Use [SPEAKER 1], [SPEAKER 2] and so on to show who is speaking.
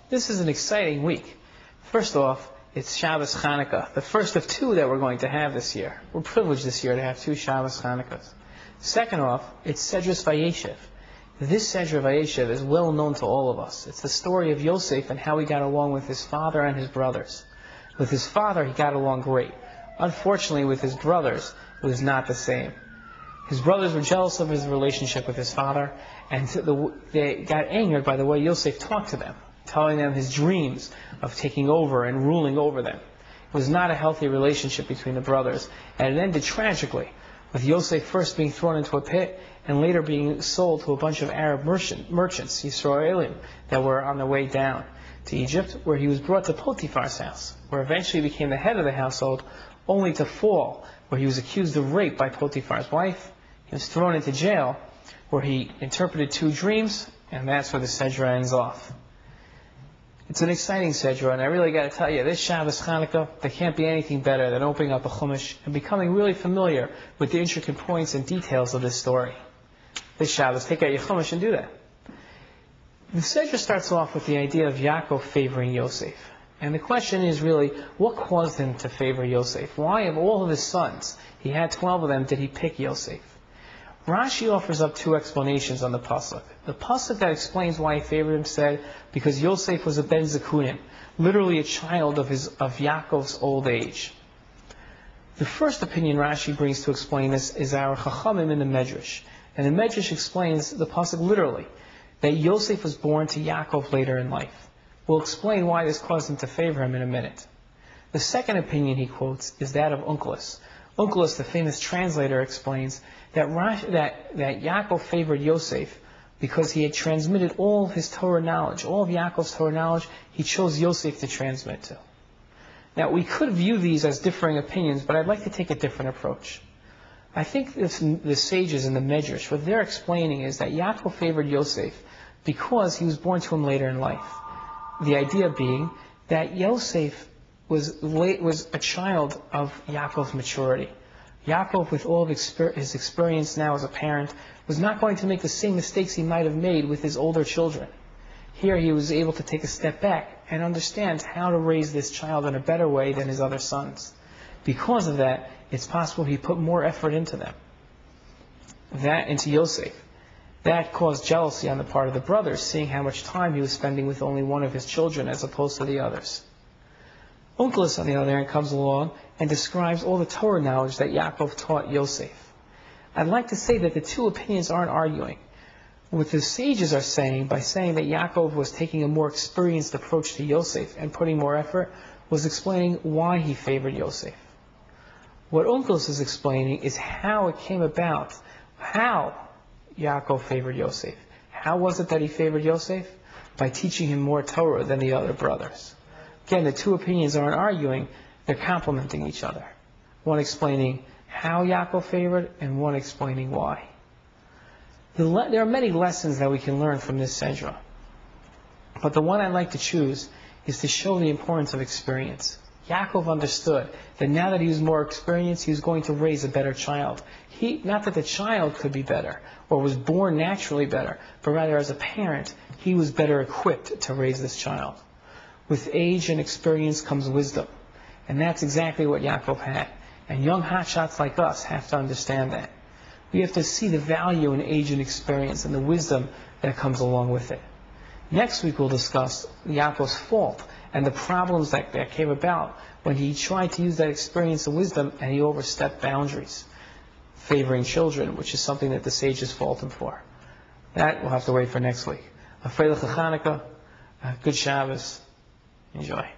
[SPEAKER 1] This is an exciting week. First off, it's Shabbos Chanukah, the first of two that we're going to have this year. We're privileged this year to have two Shabbos Chanukas. Second off, it's Dvar Vayeshev. This Dvar Vayeshev is well known to all of us. It's the story of Yosef and how he got along with his father and his brothers. With his father, he got along great. Unfortunately, with his brothers, it was not the same. His brothers were jealous of his relationship with his father, and they got angered by the way Yosef talked to them, telling them his dreams of taking over and ruling over them. It was not a healthy relationship between the brothers, and it ended tragically, with Yosef first being thrown into a pit, and later being sold to a bunch of Arab merchants, Yisraelim, that were on their way down to Egypt, where he was brought to Potiphar's house, where eventually he became the head of the household, only to fall, where he was accused of rape by Potiphar's wife. He was thrown into jail, where he interpreted two dreams, and that's where the Sedra ends off. It's an exciting Sedra, and I really got to tell you, this Shabbos Chanukah, there can't be anything better than opening up a Chumash and becoming really familiar with the intricate points and details of this story. This Shabbos, take out your Chumash and do that. The Sedra starts off with the idea of Yaakov favoring Yosef. And the question is really, what caused him to favor Yosef? Why, of all of his sons, he had 12 of them, did he pick Yosef? Rashi offers up two explanations on the pasuk. The pasuk that explains why he favored him said, because Yosef was a ben zekunim, literally a child of Yaakov's old age. The first opinion Rashi brings to explain this is our Chachamim in the Medrash. And the Medrash explains the pasuk literally, that Yosef was born to Yaakov later in life. We'll explain why this caused him to favor him in a minute. The second opinion he quotes is that of Onkelos. Onkelos, the famous translator, explains that Yaakov favored Yosef because he had transmitted all of his Torah knowledge, all of Yaakov's Torah knowledge, he chose Yosef to transmit to. Now, we could view these as differing opinions, but I'd like to take a different approach. I think the sages in the Medrash, what they're explaining is that Yaakov favored Yosef because he was born to him later in life. The idea being that Yosef was a child of Yaakov's maturity. Yaakov, with all of his experience now as a parent, was not going to make the same mistakes he might have made with his older children. Here he was able to take a step back and understand how to raise this child in a better way than his other sons. Because of that, it's possible he put more effort into them. Into Yosef. That caused jealousy on the part of the brothers, seeing how much time he was spending with only one of his children as opposed to the others. Onkelos, on the other hand, comes along and describes all the Torah knowledge that Yaakov taught Yosef. I'd like to say that the two opinions aren't arguing. What the sages are saying, by saying that Yaakov was taking a more experienced approach to Yosef and putting more effort, was explaining why he favored Yosef. What Onkelos is explaining is how it came about, how Yaakov favored Yosef. How was it that he favored Yosef? By teaching him more Torah than the other brothers. Again, the two opinions aren't arguing, they're complementing each other. One explaining how Yaakov favored, and one explaining why. There are many lessons that we can learn from this Sedra. But the one I'd like to choose is to show the importance of experience. Yaakov understood that now that he was more experienced, he was going to raise a better child. Not that the child could be better, or was born naturally better, but rather as a parent, he was better equipped to raise this child. With age and experience comes wisdom. And that's exactly what Yaakov had. And young hotshots like us have to understand that. We have to see the value in age and experience and the wisdom that comes along with it. Next week we'll discuss Yaakov's fault and the problems that came about when he tried to use that experience and wisdom and he overstepped boundaries, favoring children, which is something that the sages fault him for. That we'll have to wait for next week. Good Shabbos. Enjoy.